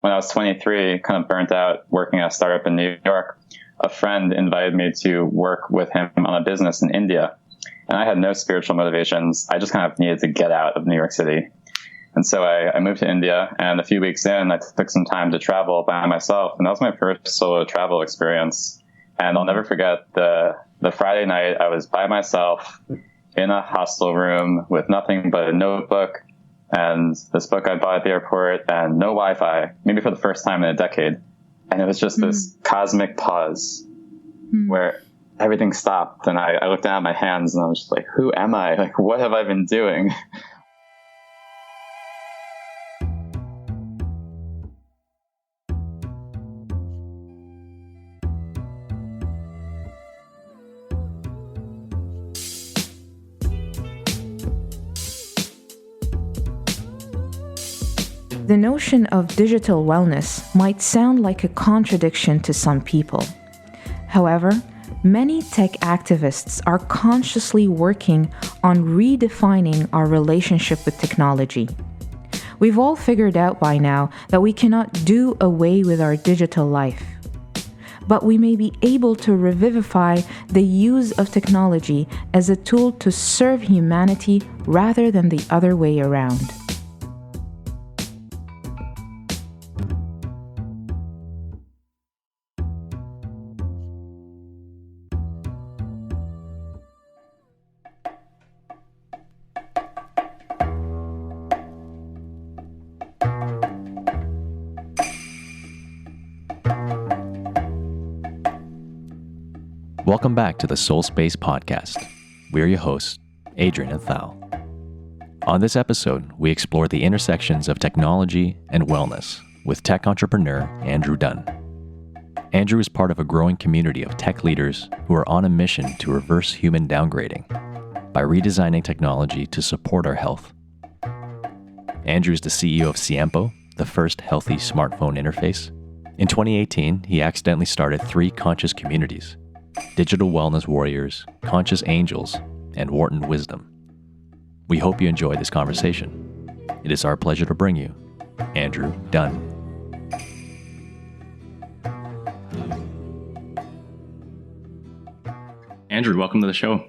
when I was 23, kind of burnt out working at a startup in New York, a friend invited me to work with him on a business in India. And I had no spiritual motivations. I just kind of needed to get out of New York City. And so I moved to India, and a few weeks in, I took some time to travel by myself. And that was my first solo travel experience. And I'll never forget the Friday night I was by myself in a hostel room with nothing but a notebook and this book I bought at the airport and no Wi-Fi, maybe for the first time in a decade. And it was just this cosmic pause where everything stopped. And I looked down at my hands and I was just like, who am I? Like, what have I been doing? The notion of digital wellness might sound like a contradiction to some people. However, many tech activists are consciously working on redefining our relationship with technology. We've all figured out by now that we cannot do away with our digital life, but we may be able to revivify the use of technology as a tool to serve humanity rather than the other way around. Welcome back to the Soulspace podcast. We're your hosts, Adrian and Thal. On this episode, we explore the intersections of technology and wellness with tech entrepreneur Andrew Dunn. Andrew is part of a growing community of tech leaders who are on a mission to reverse human downgrading by redesigning technology to support our health. Andrew is the CEO of Siempo, the first healthy smartphone interface. In 2018, he accidentally started 3 conscious communities: Digital Wellness Warriors, Conscious Angels, and Wharton Wisdom. We hope you enjoy this conversation. It is our pleasure to bring you Andrew Dunn. Andrew, welcome to the show.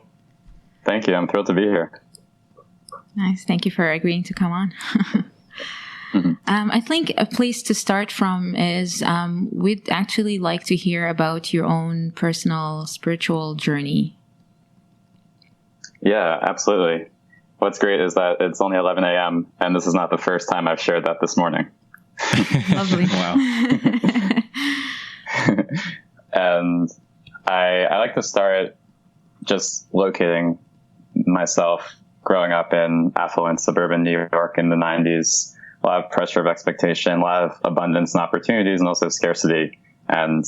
Thank you. I'm thrilled to be here. Nice. Thank you for agreeing to come on. I think a place to start from is we'd actually like to hear about your own personal spiritual journey. Yeah, absolutely. What's great is that it's only 11 a.m. and this is not the first time I've shared that this morning. Lovely. Wow. And I like to start just locating myself growing up in affluent suburban New York in the 90s. A lot of pressure of expectation, a lot of abundance and opportunities, and also scarcity, and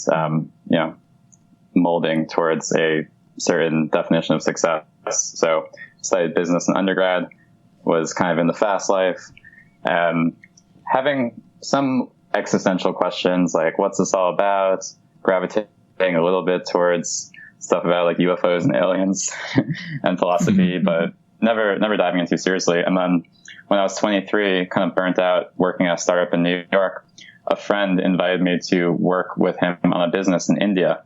molding towards a certain definition of success. So, studied business in undergrad, was kind of in the fast life, having some existential questions like, "What's this all about?" Gravitating a little bit towards stuff about like UFOs and aliens and philosophy, but never diving into seriously. And then when I was 23, kind of burnt out working at a startup in New York, a friend invited me to work with him on a business in India.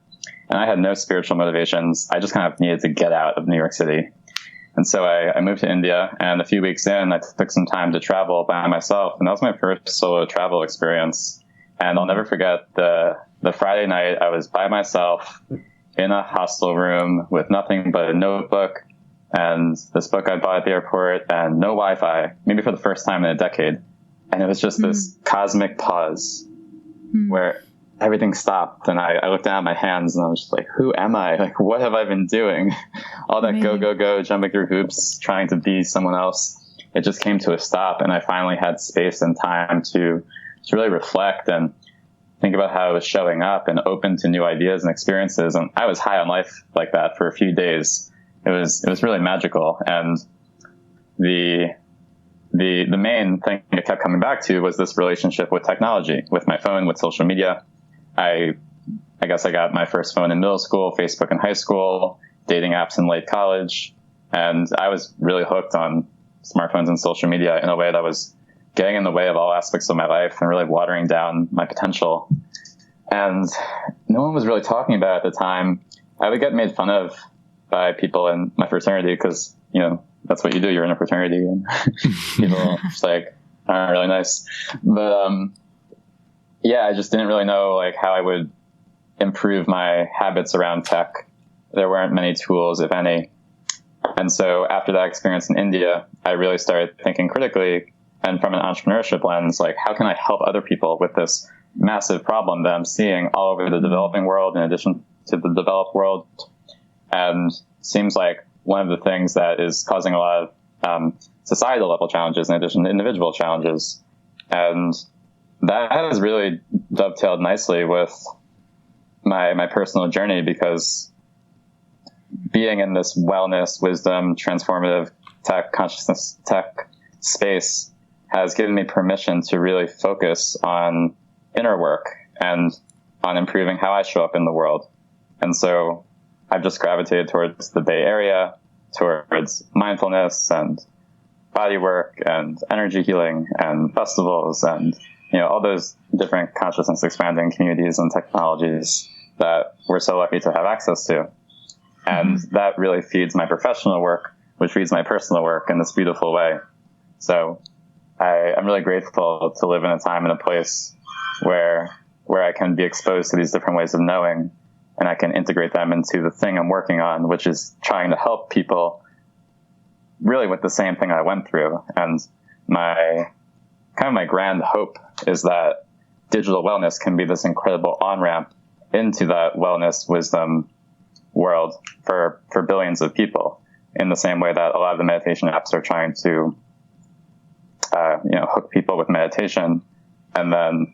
And I had no spiritual motivations. I just kind of needed to get out of New York City. And so I moved to India, and a few weeks in, I took some time to travel by myself. And that was my first solo travel experience. And I'll never forget the Friday night I was by myself in a hostel room with nothing but a notebook and this book I bought at the airport and no Wi-Fi, maybe for the first time in a decade. And it was just this cosmic pause where everything stopped. And I looked down at my hands and I was just like, who am I? Like, what have I been doing? All that go, jumping through hoops, trying to be someone else. It just came to a stop. And I finally had space and time to really reflect and think about how I was showing up and open to new ideas and experiences. And I was high on life like that for a few days. It was really magical. And the main thing I kept coming back to was this relationship with technology, with my phone, with social media. I guess I got my first phone in middle school, Facebook in high school, dating apps in late college. And I was really hooked on smartphones and social media in a way that was getting in the way of all aspects of my life and really watering down my potential. And no one was really talking about it at the time. I would get made fun of by people in my fraternity because, you know, that's what you do. You're in a fraternity and people just like aren't really nice. But, yeah, I just didn't really know like how I would improve my habits around tech. There weren't many tools, if any. And so after that experience in India, I really started thinking critically and from an entrepreneurship lens, like, how can I help other people with this massive problem that I'm seeing all over the developing world in addition to the developed world? And seems like one of the things that is causing a lot of societal level challenges in addition to individual challenges. And that has really dovetailed nicely with my personal journey, because being in this wellness, wisdom, transformative tech, consciousness tech space has given me permission to really focus on inner work and on improving how I show up in the world. And so I've just gravitated towards the Bay Area, towards mindfulness and body work and energy healing and festivals and, you know, all those different consciousness expanding communities and technologies that we're so lucky to have access to. And that really feeds my professional work, which feeds my personal work in this beautiful way. So I'm really grateful to live in a time and a place where I can be exposed to these different ways of knowing, and I can integrate them into the thing I'm working on, which is trying to help people really with the same thing I went through. And my grand hope is that digital wellness can be this incredible on-ramp into that wellness wisdom world for billions of people, in the same way that a lot of the meditation apps are trying to hook people with meditation and then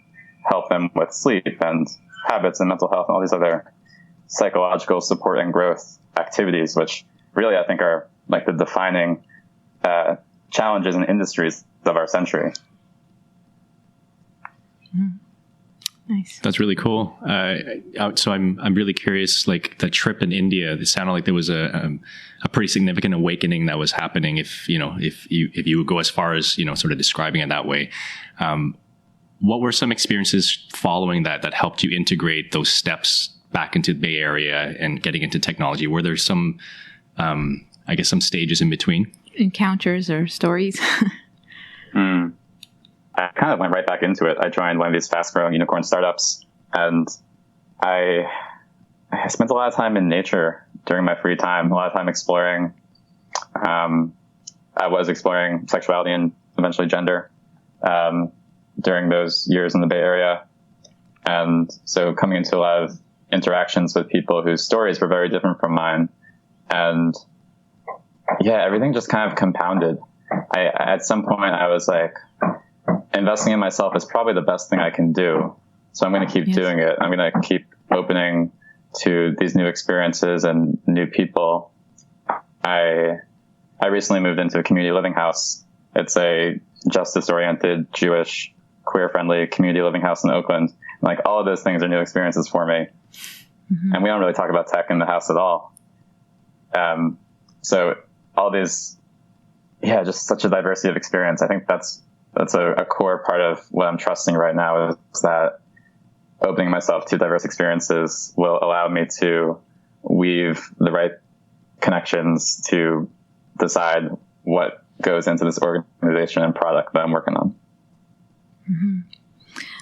help them with sleep and habits and mental health and all these other psychological support and growth activities, which really I think are like the defining challenges and industries of our century. Nice. That's really cool. So I'm really curious, like the trip in India, it sounded like there was a pretty significant awakening that was happening. If you would go as far as, sort of describing it that way. What were some experiences following that helped you integrate those steps back into the Bay Area and getting into technology? Were there some, some stages in between? Encounters or stories? I kind of went right back into it. I joined one of these fast-growing unicorn startups, and I spent a lot of time in nature during my free time, a lot of time exploring. I was exploring sexuality and eventually gender during those years in the Bay Area. And so coming into a lot of interactions with people whose stories were very different from mine. And yeah, everything just kind of compounded. At some point I was like, investing in myself is probably the best thing I can do. So I'm going to keep doing it. I'm going to keep opening to these new experiences and new people. I recently moved into a community living house. It's a justice-oriented, Jewish, queer-friendly community living house in Oakland. Like, all of those things are new experiences for me. Mm-hmm. And we don't really talk about tech in the house at all. So all these, just such a diversity of experience. I think that's a core part of what I'm trusting right now, is that opening myself to diverse experiences will allow me to weave the right connections to decide what goes into this organization and product that I'm working on. Mm-hmm.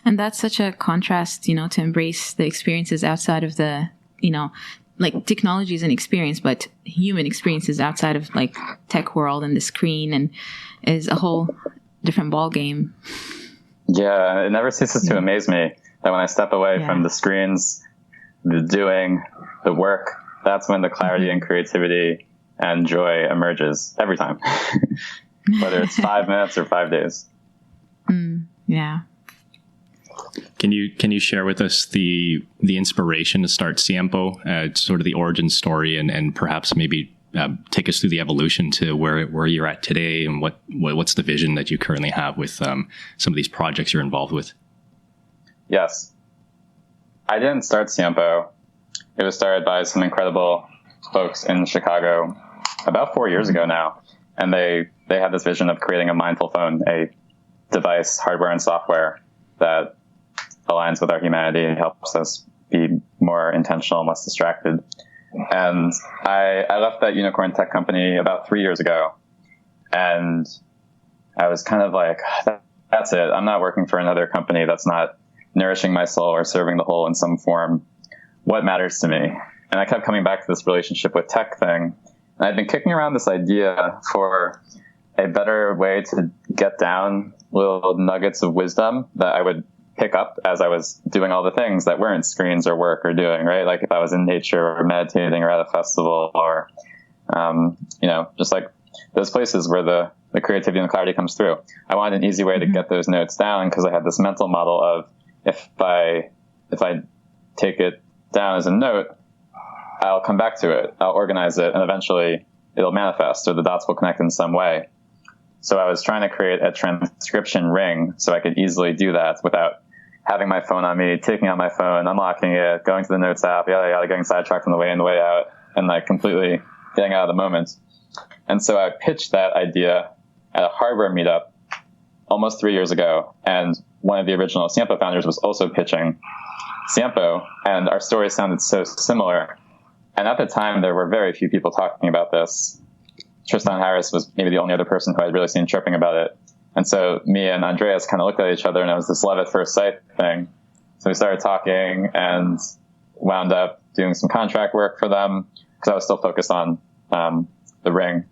And that's such a contrast, to embrace the experiences outside of the, like technology is an experience, but human experiences outside of like tech world and the screen and is a whole different ball game. Yeah, it never ceases to amaze me that when I step away from the screens, the doing, the work, that's when the clarity and creativity and joy emerges every time, whether it's 5 minutes or 5 days. Yeah. Can you share with us the inspiration to start Siempo, sort of the origin story, and perhaps maybe take us through the evolution to where you're at today, and what's the vision that you currently have with some of these projects you're involved with? Yes. I didn't start Siempo. It was started by some incredible folks in Chicago about 4 years ago now. And they had this vision of creating a mindful phone, a device, hardware and software, that aligns with our humanity, helps us be more intentional, less distracted. And I left that unicorn tech company about 3 years ago, and I was kind of like, that's it. I'm not working for another company that's not nourishing my soul or serving the whole in some form. What matters to me? And I kept coming back to this relationship with tech thing. And I've been kicking around this idea for a better way to get down little nuggets of wisdom that I would pick up as I was doing all the things that weren't screens or work or doing, right? Like if I was in nature or meditating or at a festival or, just like those places where the creativity and the clarity comes through. I wanted an easy way to get those notes down because I had this mental model of if I take it down as a note, I'll come back to it, I'll organize it, and eventually it'll manifest or the dots will connect in some way. So I was trying to create a transcription ring so I could easily do that without having my phone on me, taking out my phone, unlocking it, going to the notes app, getting sidetracked on the way in, the way out, and like completely getting out of the moment. And so I pitched that idea at a hardware meetup almost 3 years ago. And one of the original Siempo founders was also pitching Siempo, and our stories sounded so similar. And at the time, there were very few people talking about this. Tristan Harris was maybe the only other person who I'd really seen chirping about it. And so me and Andreas kind of looked at each other, and it was this love at first sight thing. So we started talking and wound up doing some contract work for them because I was still focused on the ring.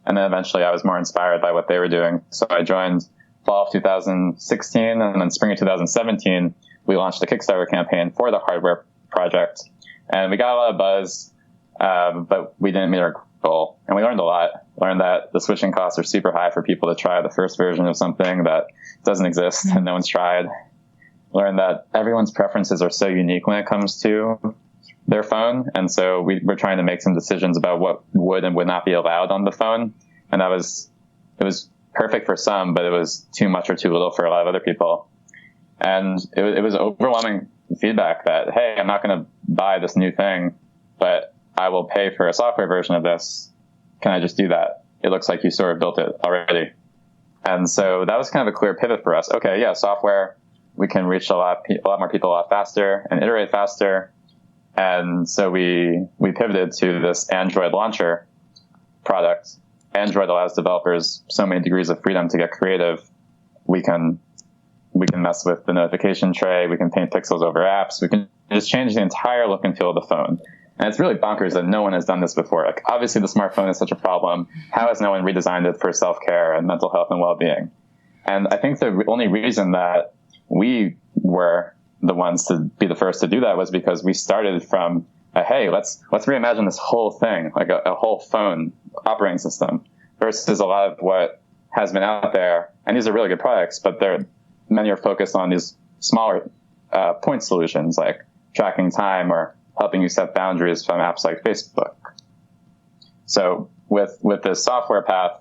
And then eventually I was more inspired by what they were doing. So I joined fall of 2016, and then spring of 2017, we launched a Kickstarter campaign for the hardware project. And we got a lot of buzz, but we didn't meet our goal. And we learned a lot. Learned that the switching costs are super high for people to try the first version of something that doesn't exist and no one's tried. Learned that everyone's preferences are so unique when it comes to their phone. And so we're trying to make some decisions about what would and would not be allowed on the phone. And it was perfect for some, but it was too much or too little for a lot of other people. And it was overwhelming feedback that, hey, I'm not going to buy this new thing, but I will pay for a software version of this. Can I just do that? It looks like you sort of built it already. And so that was kind of a clear pivot for us. Okay, yeah, software, we can reach a lot more people a lot faster and iterate faster. And so we pivoted to this Android launcher product. Android allows developers so many degrees of freedom to get creative. We can mess with the notification tray. We can paint pixels over apps. We can just change the entire look and feel of the phone. And it's really bonkers that no one has done this before. Like, obviously the smartphone is such a problem. How has no one redesigned it for self-care and mental health and well-being? And I think the only reason that we were the ones to be the first to do that was because we started from hey, let's reimagine this whole thing, like a whole phone operating system, versus a lot of what has been out there. And these are really good products, but many are focused on these smaller point solutions like tracking time or helping you set boundaries from apps like Facebook. So with this software path,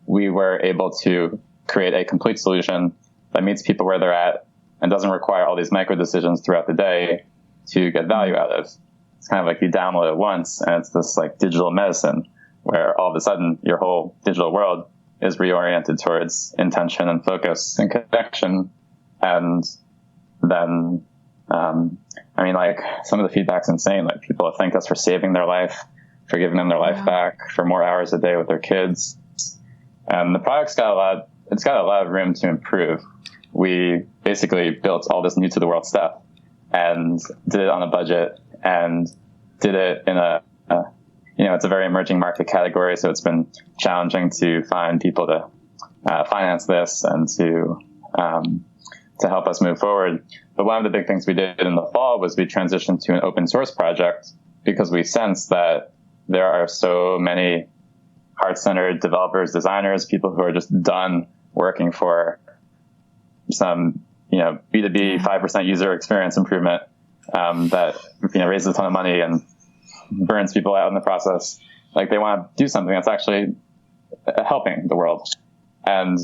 we were able to create a complete solution that meets people where they're at and doesn't require all these micro decisions throughout the day to get value out of. It's kind of like you download it once and it's this like digital medicine where all of a sudden your whole digital world is reoriented towards intention and focus and connection. And then, like some of the feedback's insane. Like people thank us for saving their life, for giving them their life back, for more hours a day with their kids. And the product's got a lot of room to improve. We basically built all this new to the world stuff and did it on a budget and did it in it's a very emerging market category. So it's been challenging to find people to finance this and to help us move forward. But one of the big things we did in the fall was we transitioned to an open source project because we sensed that there are so many heart-centered developers, designers, people who are just done working for some, B2B 5% user experience improvement that raises a ton of money and burns people out in the process. Like they want to do something that's actually helping the world. And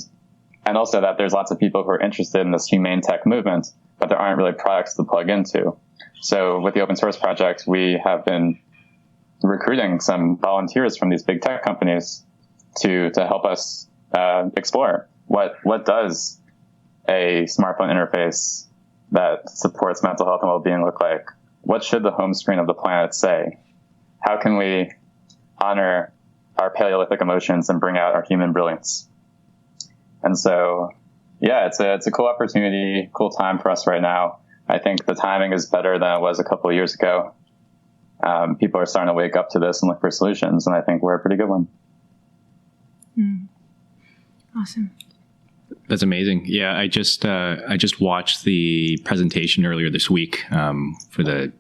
also that there's lots of people who are interested in this humane tech movement, but there aren't really products to plug into. So with the open source project, we have been recruiting some volunteers from these big tech companies to help us explore what does a smartphone interface that supports mental health and well-being look like? What should the home screen of the planet say? How can we honor our Paleolithic emotions and bring out our human brilliance? And so, yeah, it's a cool opportunity, cool time for us right now. I think the timing is better than it was a couple of years ago. People are starting to wake up to this and look for solutions, and I think we're a pretty good one. Awesome. That's amazing. Yeah, I just watched the presentation earlier this week for the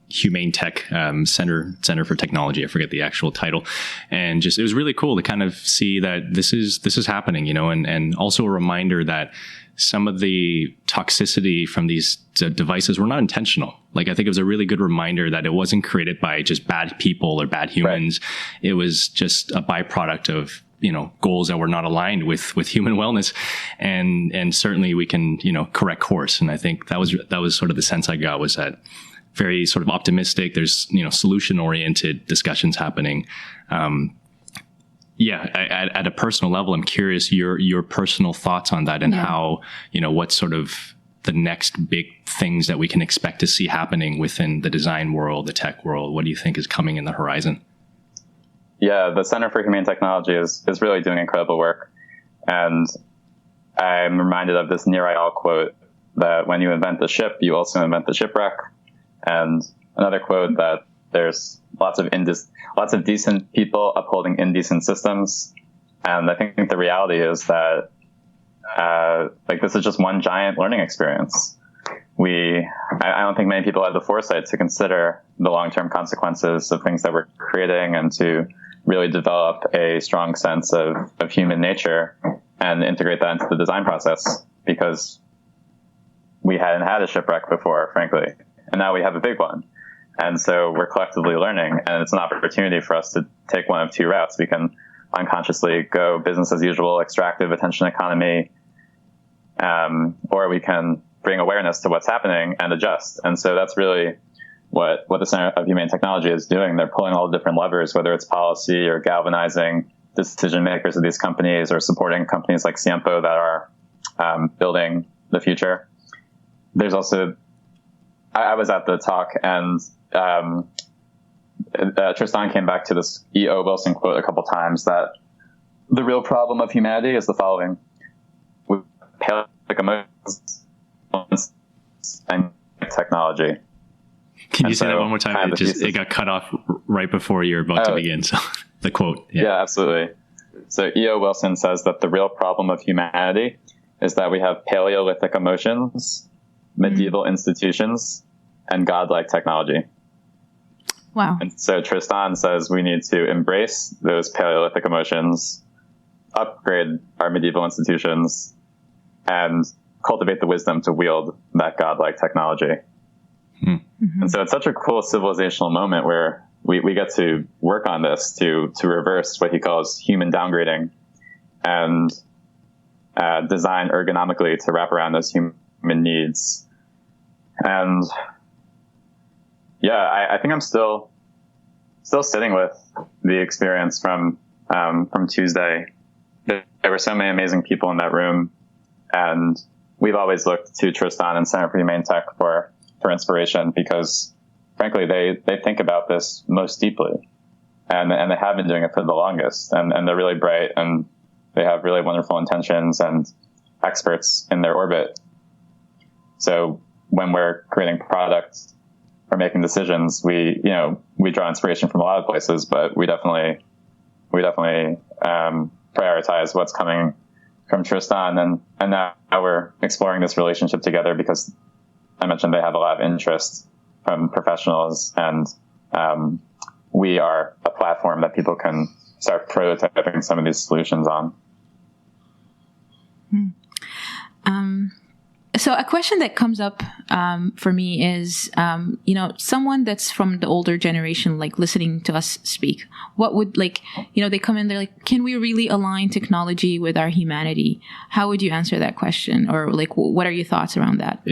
Humane Tech Center for Technology. I forget the actual title, and just it was really cool to kind of see that this is happening, and also a reminder that some of the toxicity from these devices were not intentional. Like, I think it was a really good reminder that it wasn't created by just bad people or bad humans. Right. It was just a byproduct of goals that were not aligned with human wellness, and certainly we can correct course. And I think that was sort of the sense I got, was that very sort of optimistic. There's solution oriented discussions happening. At a personal level, I'm curious your personal thoughts on that, and how what's sort of the next big things that we can expect to see happening within the design world, the tech world. What do you think is coming in the horizon? Yeah, the Center for Humane Technology is really doing incredible work. And I'm reminded of this Nir Eyal quote, that when you invent the ship, you also invent the shipwreck. And another quote, that there's lots of decent people upholding indecent systems. And I think the reality is that this is just one giant learning experience. I don't think many people have the foresight to consider the long-term consequences of things that we're creating, and to really develop a strong sense of human nature and integrate that into the design process, because we hadn't had a shipwreck before, frankly, and now we have a big one. And so we're collectively learning, and it's an opportunity for us to take one of two routes. We can unconsciously go business as usual, extractive attention economy, or we can bring awareness to what's happening and adjust. And so that's really what the Center of Humane Technology is doing. They're pulling all the different levers, whether it's policy or galvanizing decision makers of these companies, or supporting companies like Siempo that are building the future. There's also, I was at the talk, and Tristan came back to this E.O. Wilson quote a couple times, that the real problem of humanity is the following: we Paleolithic emotions and technology. Can you say that one more time? It got cut off right before you're about to begin. So the quote. Yeah, absolutely. So E.O. Wilson says that the real problem of humanity is that we have Paleolithic emotions, medieval institutions, and godlike technology. Wow. And so Tristan says we need to embrace those Paleolithic emotions, upgrade our medieval institutions, and cultivate the wisdom to wield that godlike technology. Mm-hmm. And so it's such a cool civilizational moment where we get to work on this to reverse what he calls human downgrading, and design ergonomically to wrap around those human needs. And yeah, I think I'm still sitting with the experience from Tuesday. There were so many amazing people in that room, and we've always looked to Tristan and Center for Humane Tech for inspiration, because frankly, they think about this most deeply, and they have been doing it for the longest, and they're really bright, and they have really wonderful intentions and experts in their orbit. So when we're creating products or making decisions, we draw inspiration from a lot of places, but we definitely prioritize what's coming from Tristan, and now we're exploring this relationship together, because I mentioned they have a lot of interest from professionals, and we are a platform that people can start prototyping some of these solutions on. So a question that comes up for me is, someone that's from the older generation, like listening to us speak, what would they come in, they're like, can we really align technology with our humanity? How would you answer that question? Or what are your thoughts around that?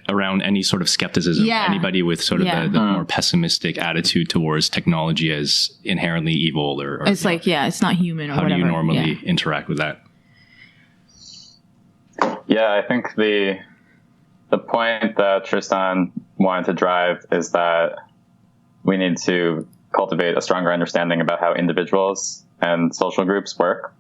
Around any sort of skepticism, anybody with sort of the more pessimistic attitude towards technology as inherently evil, or it's it's not human, or how whatever. How do you normally interact with that? Yeah, I think the point that Tristan wanted to drive is that we need to cultivate a stronger understanding about how individuals and social groups work.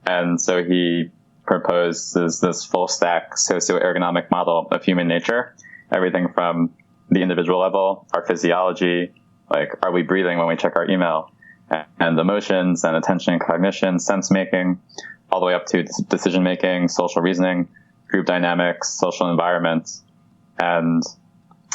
And so he proposes this full stack socio-economic model of human nature, everything from the individual level, our physiology, like are we breathing when we check our email, and emotions and attention and cognition, sense making, all the way up to decision making, social reasoning, group dynamics, social environment. And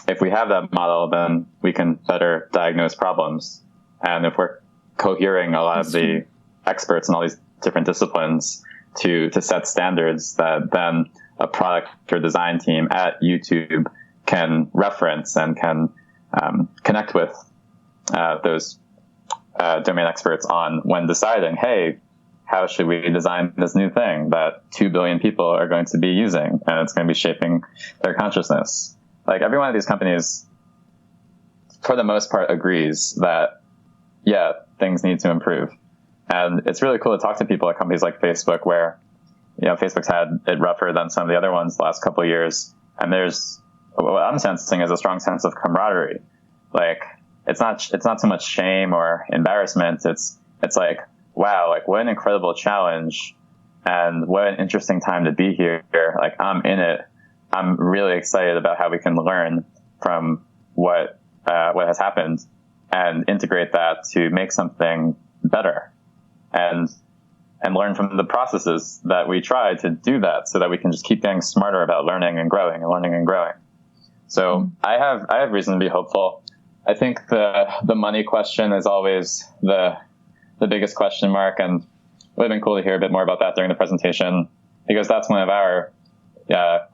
if we have that model, then we can better diagnose problems. And if we're cohering a lot of the experts in all these different disciplines to set standards that then a product or design team at YouTube can reference and can connect with those domain experts on when deciding, hey, how should we design this new thing that 2 billion people are going to be using, and it's going to be shaping their consciousness. Like every one of these companies, for the most part, agrees that, yeah, things need to improve. And it's really cool to talk to people at companies like Facebook, where, Facebook's had it rougher than some of the other ones the last couple of years. And there's, what I'm sensing is a strong sense of camaraderie. Like, it's not so much shame or embarrassment. It's like, wow, like what an incredible challenge and what an interesting time to be here. Like I'm in it. I'm really excited about how we can learn from what has happened and integrate that to make something better and learn from the processes that we try to do that so that we can just keep getting smarter about learning and growing and learning and growing. So I have reason to be hopeful. I think the money question is always the biggest question mark, and it would have been cool to hear a bit more about that during the presentation, because that's one of our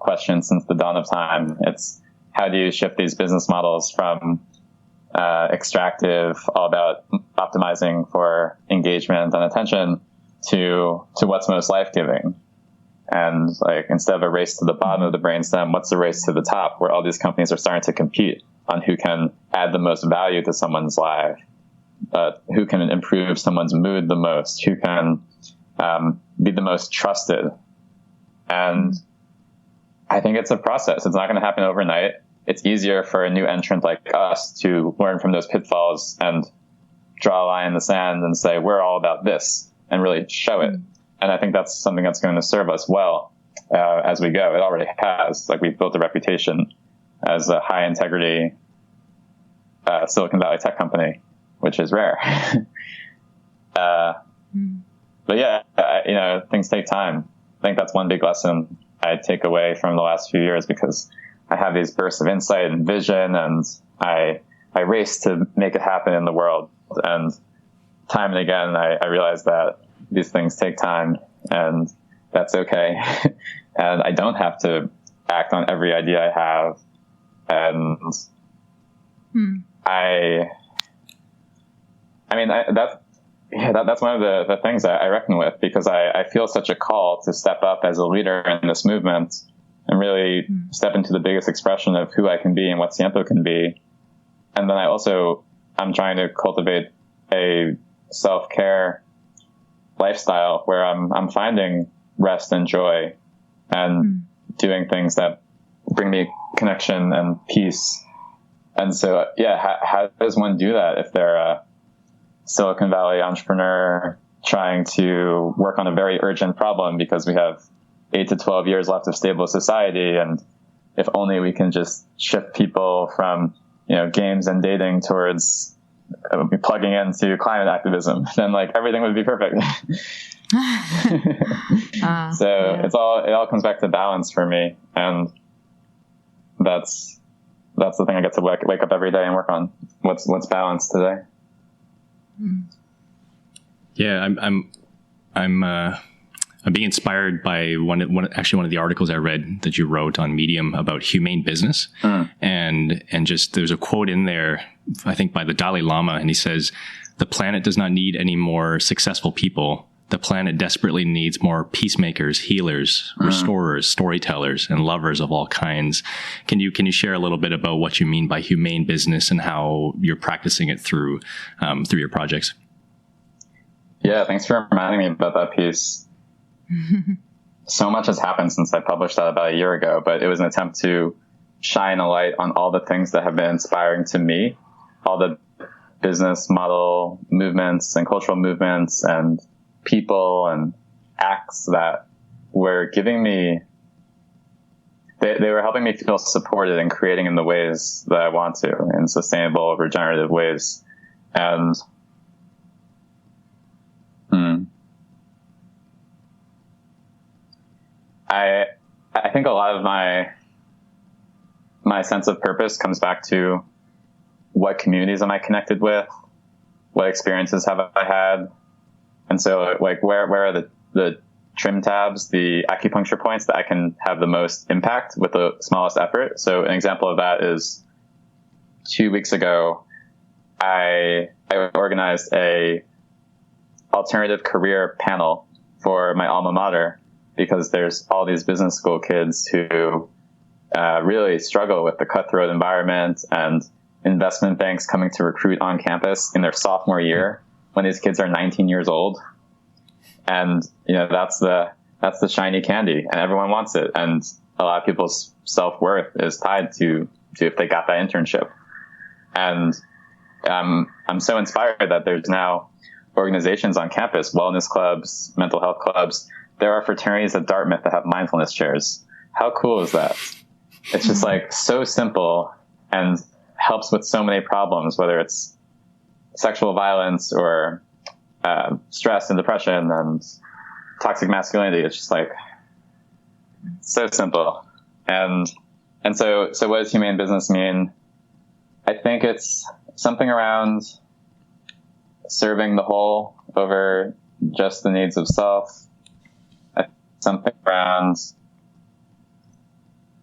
questions since the dawn of time. It's how do you shift these business models from extractive, all about optimizing for engagement and attention, to what's most life-giving. And like instead of a race to the bottom of the brainstem, what's the race to the top, where all these companies are starting to compete on who can add the most value to someone's life, who can improve someone's mood the most, who can be the most trusted. And I think it's a process. It's not going to happen overnight. It's easier for a new entrant like us to learn from those pitfalls and draw a line in the sand and say, we're all about this, and really show it. And I think that's something that's going to serve us well as we go. It already has. Like, we've built a reputation as a high integrity Silicon Valley tech company, which is rare. But yeah, things take time. I think that's one big lesson I take away from the last few years, because I have these bursts of insight and vision, and I race to make it happen in the world. And time and again, I realize that these things take time, and that's okay. And I don't have to act on every idea I have. And that's one of the things I reckon with, because I feel such a call to step up as a leader in this movement and really step into the biggest expression of who I can be and what Siempo can be. And then I'm trying to cultivate a self-care lifestyle where I'm finding rest and joy and doing things that bring me connection and peace. And so, how does one do that if they're a Silicon Valley entrepreneur trying to work on a very urgent problem because we have 8 to 12 years left of stable society, and if only we can just shift people from games and dating towards plugging into climate activism, then like everything would be perfect. It all comes back to balance for me, and that's the thing I get to wake up every day and work on. What's balance today? Yeah, I'm being inspired by one of the articles I read that you wrote on Medium about humane business, and just there's a quote in there, I think by the Dalai Lama, and he says, "The planet does not need any more successful people. The planet desperately needs more peacemakers, healers, restorers, storytellers, and lovers of all kinds." Can you share a little bit about what you mean by humane business and how you're practicing it through your projects? Yeah, thanks for reminding me about that piece. so much has happened since I published that about a year ago, but it was an attempt to shine a light on all the things that have been inspiring to me, all the business model movements and cultural movements and people and acts that were giving me, they were helping me feel supported and creating in the ways that I want to, in sustainable, regenerative ways. And I think a lot of my sense of purpose comes back to what communities am I connected with, what experiences have I had, and so like where are the trim tabs, the acupuncture points that I can have the most impact with the smallest effort. So an example of that is 2 weeks ago, I organized a alternative career panel for my alma mater, because there's all these business school kids who really struggle with the cutthroat environment and investment banks coming to recruit on campus in their sophomore year when these kids are 19 years old. And, that's the shiny candy, and everyone wants it. And a lot of people's self-worth is tied to if they got that internship. And I'm so inspired that there's now organizations on campus, wellness clubs, mental health clubs. There are fraternities at Dartmouth that have mindfulness chairs. How cool is that? It's just like so simple and helps with so many problems, whether it's sexual violence or stress and depression and toxic masculinity. It's just like so simple. And so what does humane business mean? I think it's something around serving the whole over just the needs of self. Something around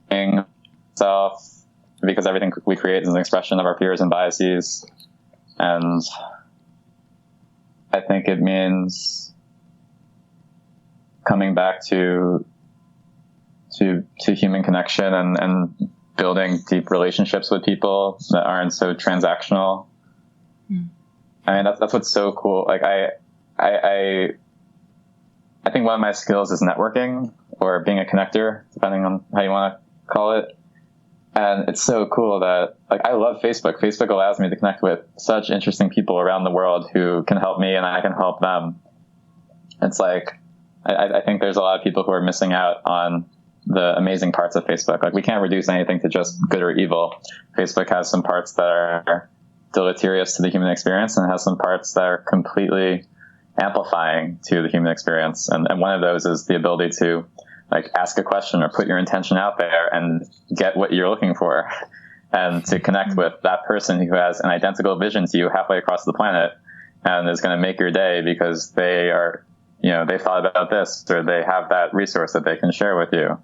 being self, because everything we create is an expression of our fears and biases. And I think it means coming back to human connection and building deep relationships with people that aren't so transactional. I mean, that's what's so cool. Like I think one of my skills is networking, or being a connector, depending on how you want to call it. And it's so cool that, like, I love Facebook. Facebook allows me to connect with such interesting people around the world who can help me and I can help them. It's like, I think there's a lot of people who are missing out on the amazing parts of Facebook. Like, we can't reduce anything to just good or evil. Facebook has some parts that are deleterious to the human experience, and it has some parts that are completely amplifying to the human experience. And one of those is the ability to, like, ask a question or put your intention out there and get what you're looking for, and to connect with that person who has an identical vision to you halfway across the planet and is going to make your day because they are, they thought about this, or they have that resource that they can share with you.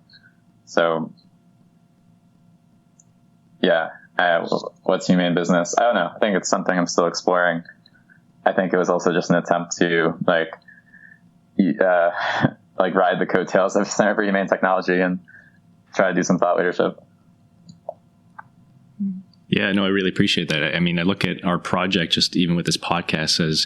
So yeah, what's humane business? I don't know. I think it's something I'm still exploring. I think it was also just an attempt to like ride the coattails of Center for Humane Technology and try to do some thought leadership. Yeah, no, I really appreciate that. I mean, I look at our project, just even with this podcast, as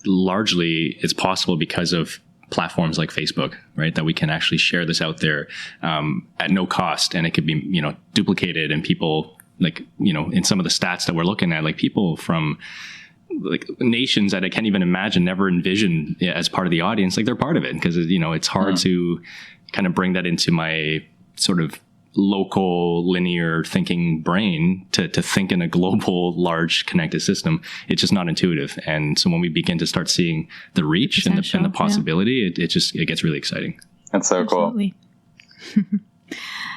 largely it's possible because of platforms like Facebook, right? That we can actually share this out there at no cost, and it could be, duplicated, and people like, in some of the stats that we're looking at, like people from like nations that I can't even imagine, never envision as part of the audience, like they're part of it, because it's hard to kind of bring that into my sort of local linear thinking brain to think in a global large connected system. It's just not intuitive. And so when we begin to start seeing the reach and the possibility, it gets really exciting. That's so Absolutely. Cool.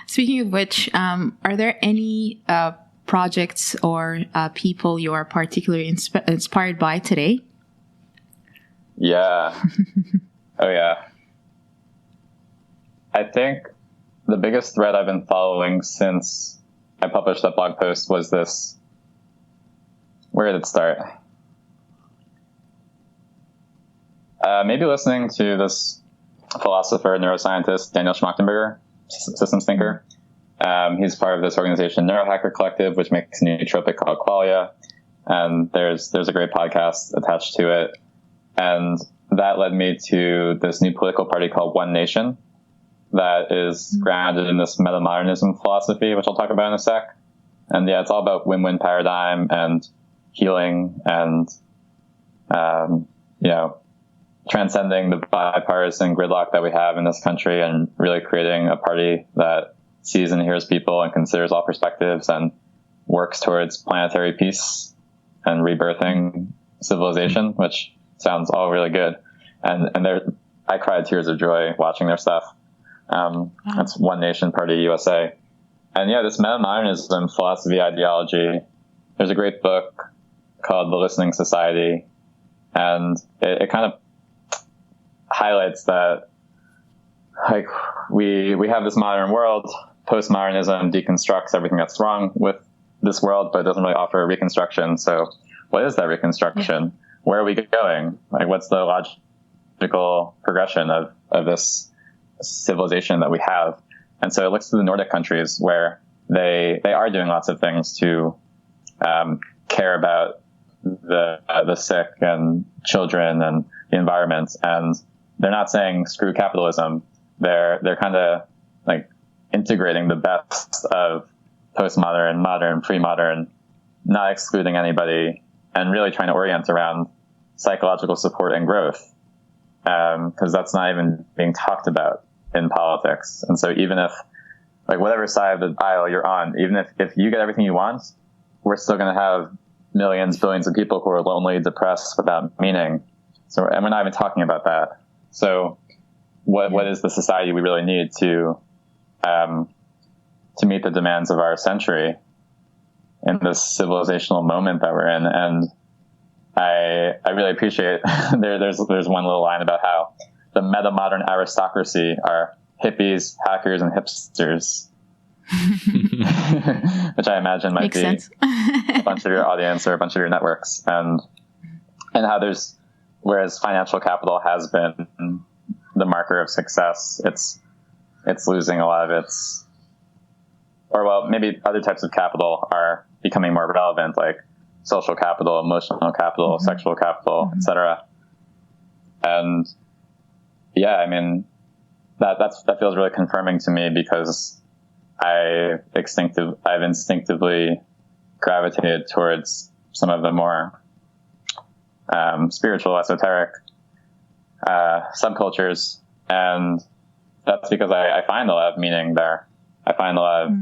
Speaking of which, are there any projects or people you are particularly inspired by today? Yeah. Oh, yeah. I think the biggest thread I've been following since I published that blog post was this. Where did it start? Maybe listening to this philosopher, neuroscientist, Daniel Schmachtenberger, systems thinker. He's part of this organization, Neurohacker Collective, which makes a nootropic called Qualia. And there's a great podcast attached to it. And that led me to this new political party called One Nation that is grounded in this metamodernism philosophy, which I'll talk about in a sec. And yeah, it's all about win-win paradigm and healing and, transcending the bipartisan gridlock that we have in this country and really creating a party that sees and hears people and considers all perspectives and works towards planetary peace and rebirthing civilization, which sounds all really good. And I cried tears of joy watching their stuff. That's One Nation Party USA. And yeah, this metamodernism philosophy ideology, there's a great book called The Listening Society. And it kind of highlights that, like, we have this modern world. Postmodernism deconstructs everything that's wrong with this world, but it doesn't really offer a reconstruction. So what is that reconstruction? Yeah. Where are we going? Like, what's the logical progression of this civilization that we have? And so it looks to the Nordic countries where they are doing lots of things to care about the sick and children and the environment. And they're not saying screw capitalism. They're kind of like integrating the best of postmodern, modern, pre-modern, not excluding anybody, and really trying to orient around psychological support and growth, because that's not even being talked about in politics. And so even if, like, whatever side of the aisle you're on, even if you get everything you want, we're still going to have millions, billions of people who are lonely, depressed, without meaning. So, and we're not even talking about that. So what is the society we really need to meet the demands of our century in this civilizational moment that we're in? And I really appreciate there's one little line about how the meta-modern aristocracy are hippies, hackers, and hipsters, which I imagine might be a bunch of your audience or a bunch of your networks, and how whereas financial capital has been the marker of success, it's losing a lot of its, or well, maybe other types of capital are becoming more relevant, like social capital, emotional capital, sexual capital, etc. And yeah, I mean, that feels really confirming to me, because I've instinctively gravitated towards some of the more spiritual, esoteric subcultures, and that's because I find a lot of meaning there. I find a lot of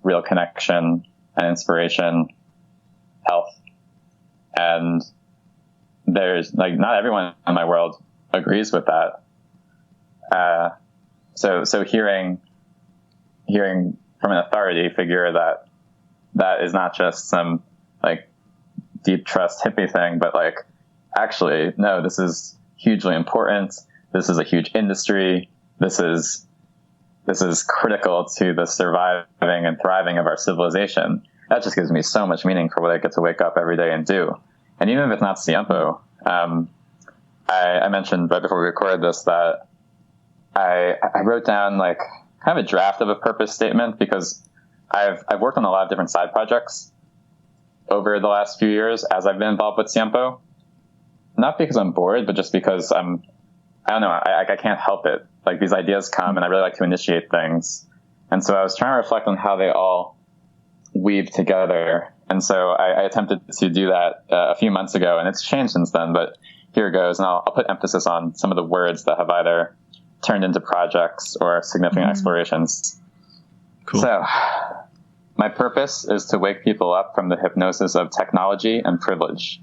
real connection and inspiration, health, and there's, like, not everyone in my world agrees with that. So hearing from an authority figure that is not just some, like, deep trust hippie thing, but like, actually, no, this is hugely important. This is a huge industry. This is critical to the surviving and thriving of our civilization. That just gives me so much meaning for what I get to wake up every day and do. And even if it's not Siempo, I mentioned right before we recorded this that I wrote down, like, kind of a draft of a purpose statement, because I've worked on a lot of different side projects over the last few years as I've been involved with Siempo. Not because I'm bored, but just because I don't know, I can't help it. Like, these ideas come and I really like to initiate things. And so I was trying to reflect on how they all weave together. And so I attempted to do that a few months ago, and it's changed since then, but here it goes. And I'll put emphasis on some of the words that have either turned into projects or significant explorations. Cool. So my purpose is to wake people up from the hypnosis of technology and privilege,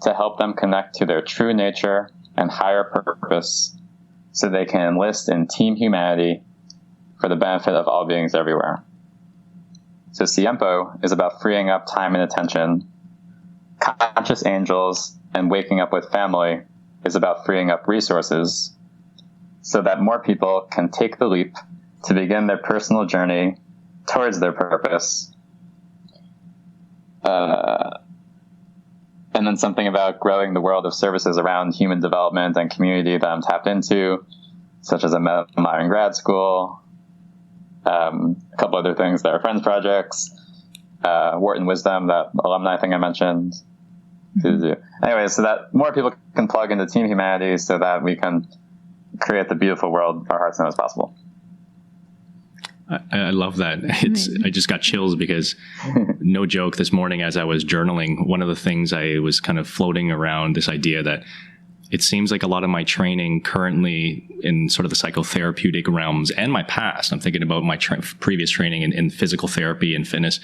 to help them connect to their true nature and higher purpose, so they can enlist in team humanity for the benefit of all beings everywhere. So Siempo is about freeing up time and attention. Conscious Angels and Waking Up with Family is about freeing up resources, so that more people can take the leap to begin their personal journey towards their purpose. And then something about growing the world of services around human development and community that I'm tapped into, such as a modern grad school, a couple other things that are friends projects, Wharton Wisdom, that alumni thing I mentioned, to do. Anyway, so that more people can plug into Team Humanity so that we can create the beautiful world our hearts know is possible. I love that. I just got chills because, no joke, this morning as I was journaling, one of the things I was kind of floating around this idea that it seems like a lot of my training currently in sort of the psychotherapeutic realms and my past, I'm thinking about my previous training in physical therapy and fitness.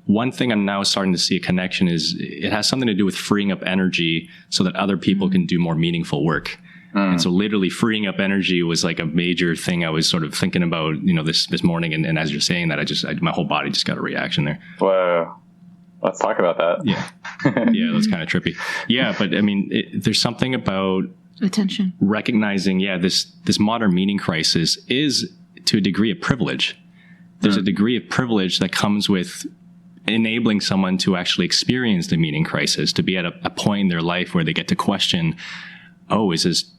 One thing I'm now starting to see a connection is it has something to do with freeing up energy so that other people can do more meaningful work. And so literally freeing up energy was like a major thing I was sort of thinking about, this morning. And as you're saying that, my whole body just got a reaction there. Whoa. Let's talk about that. Yeah. Yeah, that's kind of trippy. Yeah, but I mean, there's something about attention, recognizing, this modern meaning crisis is to a degree of privilege. There's a degree of privilege that comes with enabling someone to actually experience the meaning crisis, to be at a point in their life where they get to question, oh, is this,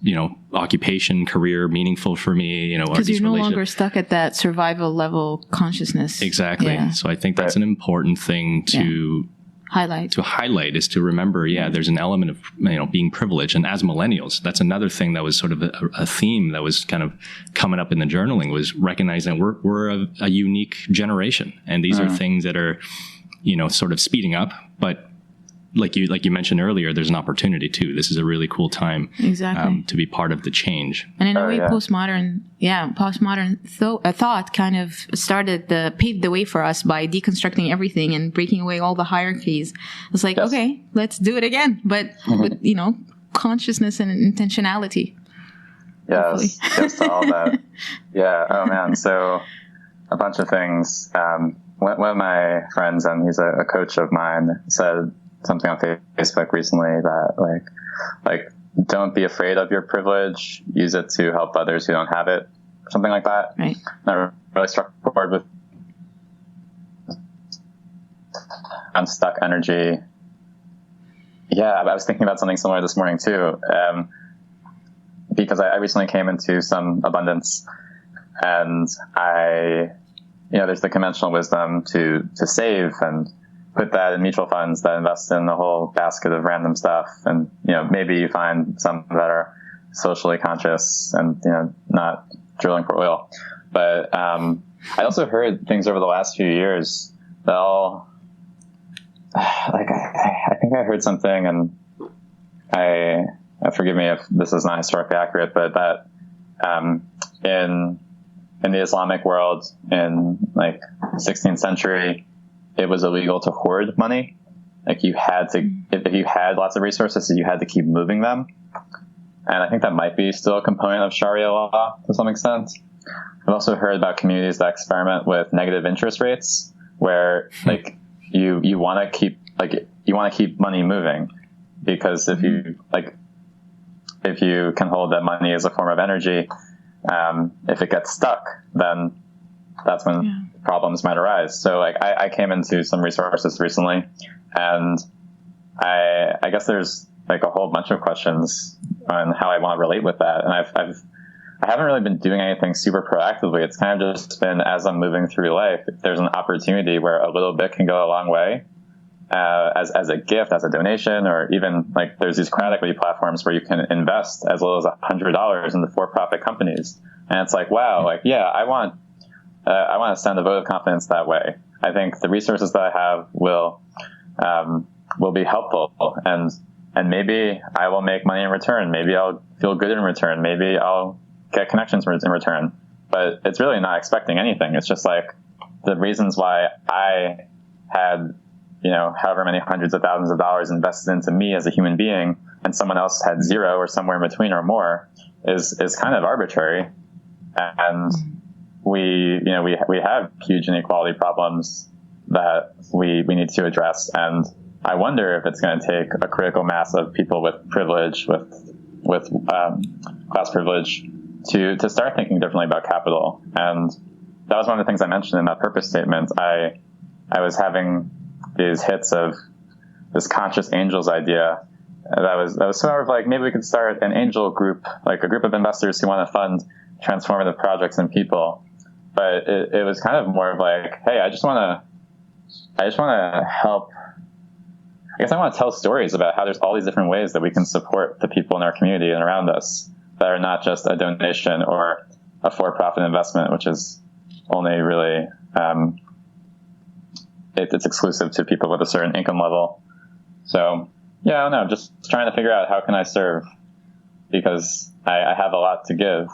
occupation, career meaningful for me? Because you're no longer stuck at that survival level consciousness. Exactly. Yeah. So I think that's an important thing to highlight is to remember, there's an element of, being privileged. And as millennials, that's another thing that was sort of a theme that was kind of coming up in the journaling, was recognizing we're a unique generation. And these are things that are, sort of speeding up, but like you mentioned earlier, there's an opportunity too. This is a really cool time to be part of the change. And in a way, postmodern thought kind of paved the way for us by deconstructing everything and breaking away all the hierarchies. It's like, okay, let's do it again, but with, consciousness and intentionality. Yes, yes to all that. Yeah, oh man, so a bunch of things. One of my friends, and he's a coach of mine, said something on Facebook recently that like don't be afraid of your privilege, use it to help others who don't have it, something like that. Right. That really struck a chord with unstuck energy. Yeah, I was thinking about something similar this morning too, because I recently came into some abundance, and there's the conventional wisdom to save and put that in mutual funds that invest in a whole basket of random stuff. And, maybe you find some that are socially conscious and, not drilling for oil. But I also heard things over the last few years that I think I heard something, and forgive me if this is not historically accurate, but that in the Islamic world in 16th century, it was illegal to hoard money. Like you had to, if you had lots of resources, you had to keep moving them. And I think that might be still a component of Sharia law to some extent. I've also heard about communities that experiment with negative interest rates, where you want to keep money moving, because if you can hold that money as a form of energy, if it gets stuck, then that's when problems might arise. So I came into some resources recently, and I guess there's a whole bunch of questions on how I want to relate with that. And I haven't really been doing anything super proactively. It's kind of just been, as I'm moving through life, if there's an opportunity where a little bit can go a long way, as a gift, as a donation, or even there's these crowd equity platforms where you can invest as little as $100 into for-profit companies. And it's wow, I want to send a vote of confidence that way. I think the resources that I have will be helpful, and maybe I will make money in return. Maybe I'll feel good in return. Maybe I'll get connections in return. But it's really not expecting anything. It's just the reasons why I had, however many hundreds of thousands of dollars invested into me as a human being, and someone else had zero or somewhere in between or more, is kind of arbitrary. And we have huge inequality problems that we need to address. And I wonder if it's going to take a critical mass of people with privilege, with class privilege, to start thinking differently about capital. And that was one of the things I mentioned in that purpose statement. I was having these hits of this conscious angels idea. That was sort of maybe we could start an angel group, a group of investors who want to fund transformative projects and people. But it was kind of more of hey, I just want to help I guess I want to tell stories about how there's all these different ways that we can support the people in our community and around us that are not just a donation or a for-profit investment, which is only really, it's exclusive to people with a certain income level. So yeah, I don't know, just trying to figure out how can I serve, because I have a lot to give,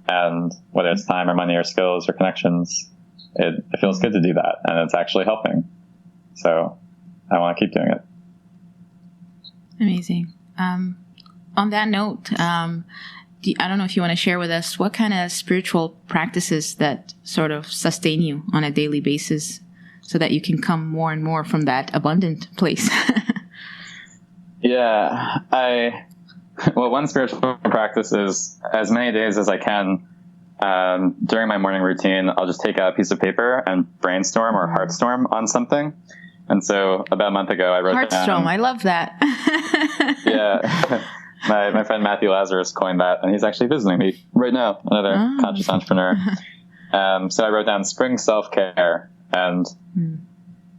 and whether it's time or money or skills or connections, it feels good to do that, and it's actually helping. So I want to keep doing it. Amazing. On that note, I don't know if you want to share with us what kind of spiritual practices that sort of sustain you on a daily basis so that you can come more and more from that abundant place. Yeah, one spiritual practice is as many days as I can. During my morning routine, I'll just take out a piece of paper and brainstorm or heartstorm on something. And so about a month ago, I wrote Heartstrom, down... I love that. Yeah. My friend Matthew Lazarus coined that, and he's actually visiting me right now, another conscious entrepreneur. So I wrote down spring self-care, and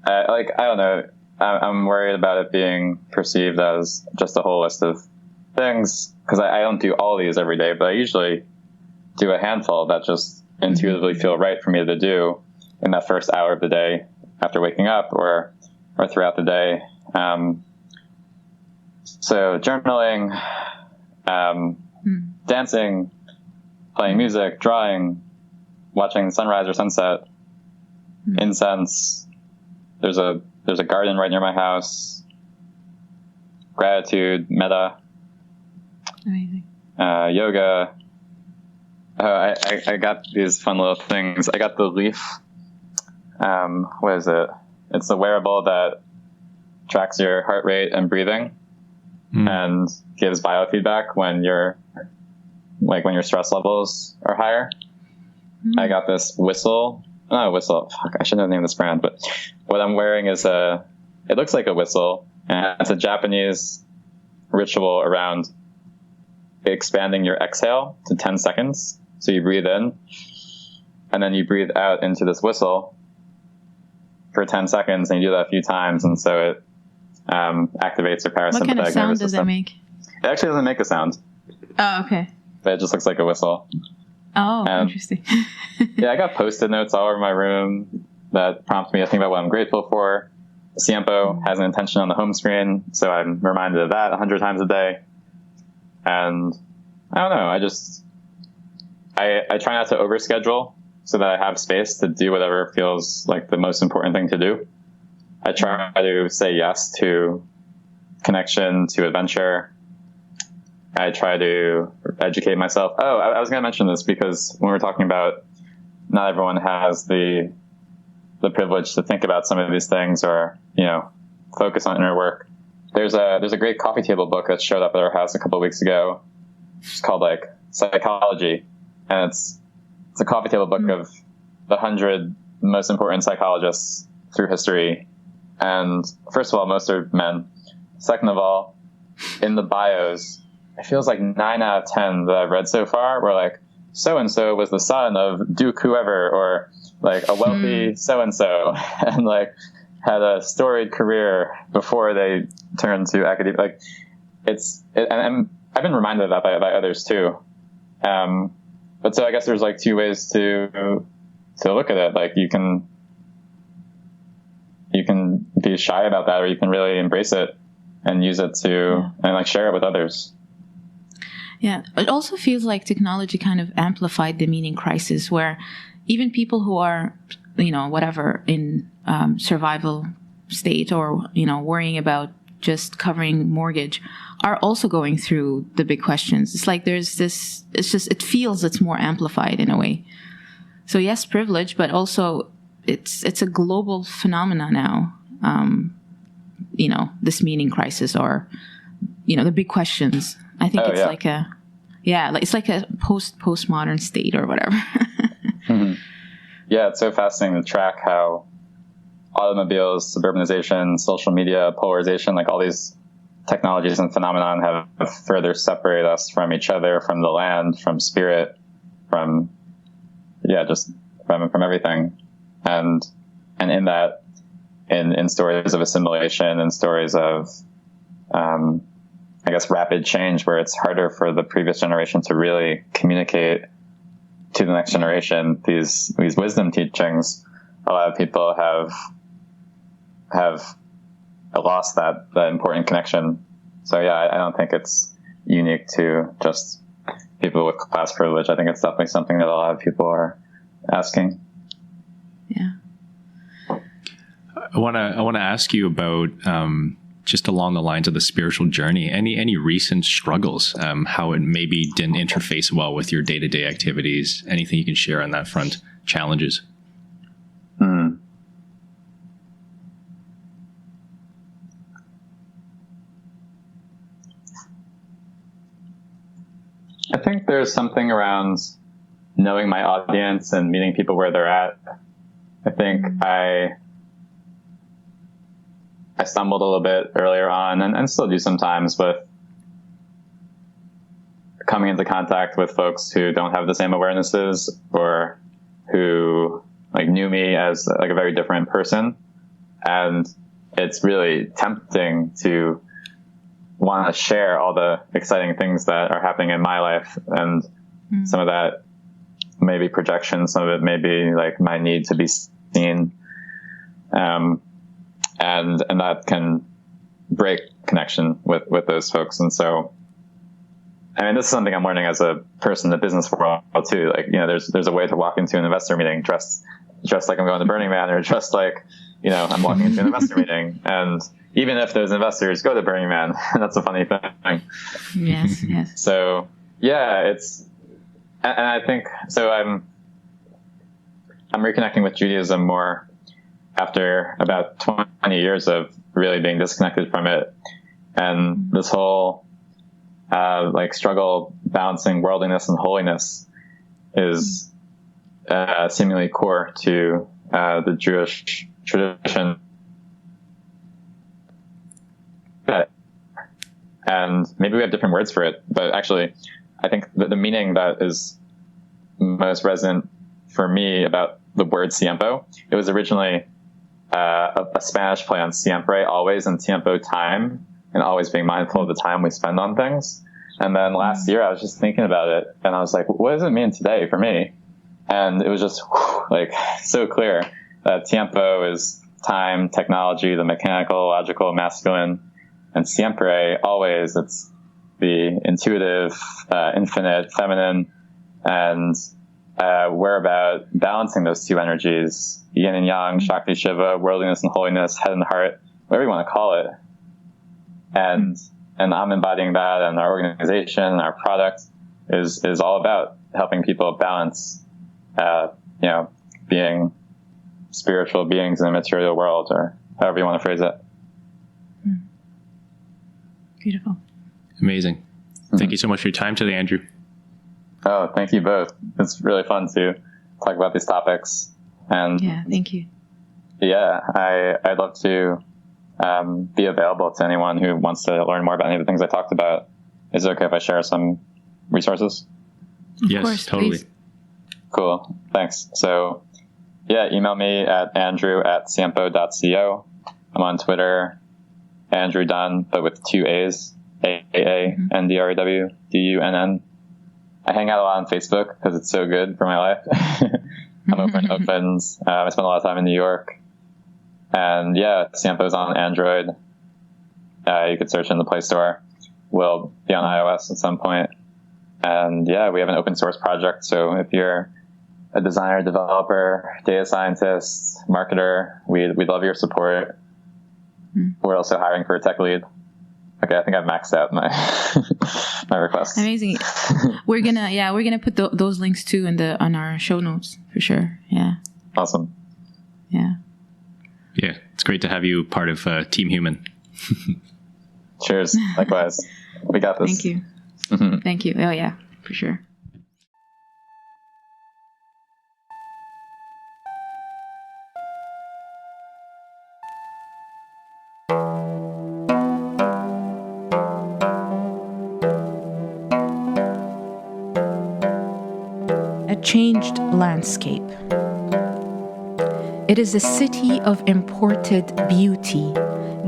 I don't know, I'm worried about it being perceived as just a whole list of things, because I don't do all these every day, but I usually do a handful that just intuitively feel right for me to do in that first hour of the day after waking up or throughout the day. So journaling, dancing, playing music, drawing, watching sunrise or sunset, incense. There's a garden right near my house. Gratitude, metta. Amazing. Yoga. I got these fun little things. I got the Leaf. What is it? It's a wearable that tracks your heart rate and breathing and gives biofeedback when your stress levels are higher. I got this whistle. Not a whistle. Fuck, I shouldn't have named this brand, but what I'm wearing is it looks like a whistle, and it's a Japanese ritual around expanding your exhale to 10 seconds. So you breathe in, and then you breathe out into this whistle for 10 seconds, and you do that a few times, and so it activates your parasympathetic nervous system. What kind of sound does it make? It actually doesn't make a sound. Oh, okay. But it just looks like a whistle. Oh, interesting. Yeah, I got Post-it notes all over my room that prompt me to think about what I'm grateful for. Siempo has an intention on the home screen, so I'm reminded of that 100 times a day. And I don't know, I try not to overschedule so that I have space to do whatever feels like the most important thing to do. I try to say yes to connection, to adventure. I try to educate myself. Oh, I was going to mention this because when we're talking about not everyone has the privilege to think about some of these things or, focus on inner work. There's a great coffee table book that showed up at our house a couple of weeks ago. It's called Psychology. And it's a coffee table book of the 100 most important psychologists through history. And first of all, most are men. Second of all, in the bios, it feels like 9 out of 10 that I've read so far were like, so-and-so was the son of Duke whoever, or like a wealthy so-and-so, and like had a storied career before they turned to academia. Like and I've been reminded of that by others too. But so I guess there's like two ways to look at it. Like you can be shy about that, or you can really embrace it and use it and share it with others. Yeah, it also feels like technology kind of amplified the meaning crisis, where even people who are, whatever, in survival state or, worrying about just covering mortgage are also going through the big questions. It's like it feels it's more amplified in a way. So yes, privilege, but also it's a global phenomena now. This meaning crisis or, the big questions. I think it's like it's like a postmodern state or whatever. Mm-hmm. Yeah, it's so fascinating to track how automobiles, suburbanization, social media, polarization, like all these technologies and phenomenon have further separated us from each other, from the land, from spirit, from everything. And in that, in stories of assimilation and stories of, I guess, rapid change, where it's harder for the previous generation to really communicate to the next generation these wisdom teachings. A lot of people have lost that important connection. So yeah, I don't think it's unique to just people with class privilege. I think it's definitely something that a lot of people are asking. Yeah. I want to ask you about just along the lines of the spiritual journey. Any recent struggles? How it maybe didn't interface well with your day-to-day activities? Anything you can share on that front? Challenges. I think there's something around knowing my audience and meeting people where they're at. I think I stumbled a little bit earlier on, and still do sometimes, with coming into contact with folks who don't have the same awarenesses, or who like knew me as like a very different person. And it's really tempting to want to share all the exciting things that are happening in my life. And some of that may be projection, some of it may be like my need to be seen. And that can break connection with those folks. And so, I mean, this is something I'm learning as a person in the business world too. Like, you know, there's a way to walk into an investor meeting dressed like I'm going to Burning Man, or dressed like, you know, I'm walking into an investor meeting. And even if those investors go to Burning Man, that's a funny thing. Yes, yes. So yeah, and I think, so I'm reconnecting with Judaism more after about 20 years of really being disconnected from it. And this whole, like struggle balancing worldliness and holiness is, seemingly core to, the Jewish tradition. And maybe we have different words for it, but actually I think the meaning that is most resonant for me about the word Siempo, it was originally a Spanish play on siempre, always, and tiempo, time, and always being mindful of the time we spend on things. And then last year I was just thinking about it, and I was like, what does it mean today for me? And it was just like so clear that tiempo is time, technology, the mechanical, logical, masculine, and siempre, always, it's the intuitive, infinite, feminine. And we're about balancing those two energies, yin and yang, Shakti, Shiva, worldliness and holiness, head and heart, whatever you want to call it. And I'm embodying that, and our organization and our product is all about helping people balance, you know, being spiritual beings in the material world, or however you want to phrase it. Beautiful. Amazing. Thank you so much for your time today, Andrew. Oh, thank you both. It's really fun to talk about these topics. And yeah, thank you. Yeah, I'd love to be available to anyone who wants to learn more about any of the things I talked about. Is it okay if I share some resources? Yes, course, totally. please. Cool. Thanks. So yeah, email me at andrew@siempo.co. I'm on Twitter, Andrew Dunn, but with 2 A's, AAANDRWDUNN. I hang out a lot on Facebook because it's so good for my life. I'm open to opens. I spend a lot of time in New York. And yeah, Siempo's on Android. You could search in the Play Store. We'll be on iOS at some point. And yeah, we have an open source project. So if you're a designer, developer, data scientist, marketer, we'd love your support. We're also hiring for a tech lead. Okay, I think I've maxed out my my requests. Amazing. We're gonna put those links too on our show notes for sure. Yeah. Awesome. Yeah. Yeah, it's great to have you part of Team Human. Cheers. Likewise. We got this. Thank you. Thank you. Oh yeah, for sure. A changed landscape. It is a city of imported beauty,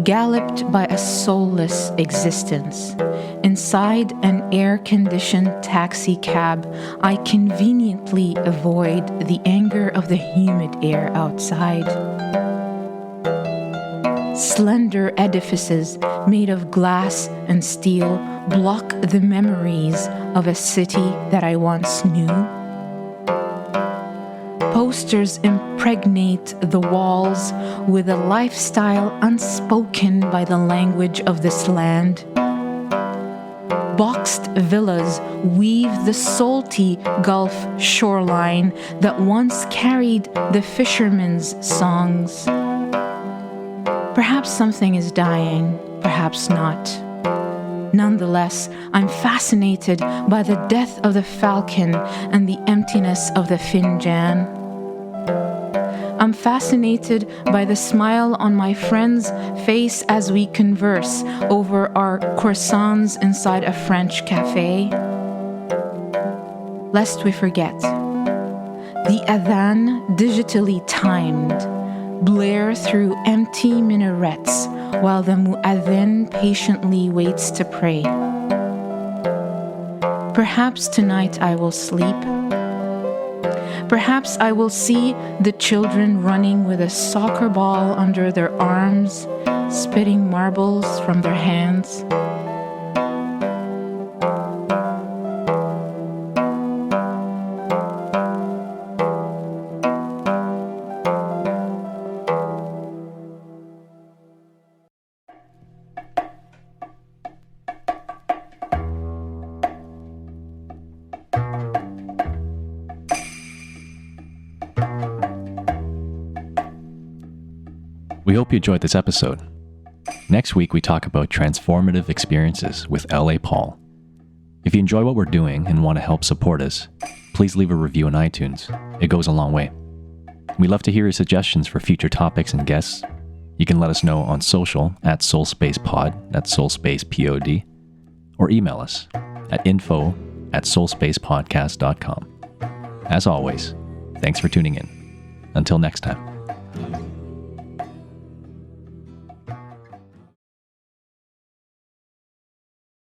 galloped by a soulless existence. Inside an air-conditioned taxi cab, I conveniently avoid the anger of the humid air outside. Slender edifices made of glass and steel block the memories of a city that I once knew. Posters impregnate the walls with a lifestyle unspoken by the language of this land. Boxed villas weave the salty Gulf shoreline that once carried the fishermen's songs. Perhaps something is dying, perhaps not. Nonetheless, I'm fascinated by the death of the falcon and the emptiness of the finjan. I'm fascinated by the smile on my friend's face as we converse over our croissants inside a French cafe. Lest we forget, the adhan, digitally timed, blare through empty minarets while the mu'adhin patiently waits to pray. Perhaps tonight I will sleep. Perhaps I will see the children running with a soccer ball under their arms, spitting marbles from their hands. We hope you enjoyed this episode. Next week, we talk about transformative experiences with L.A. Paul. If you enjoy what we're doing and want to help support us, please leave a review on iTunes. It goes a long way. We'd love to hear your suggestions for future topics and guests. You can let us know on social at soulspacepod, that's soulspacepod, or email us at info@soulspacepodcast.com. As always, thanks for tuning in. Until next time.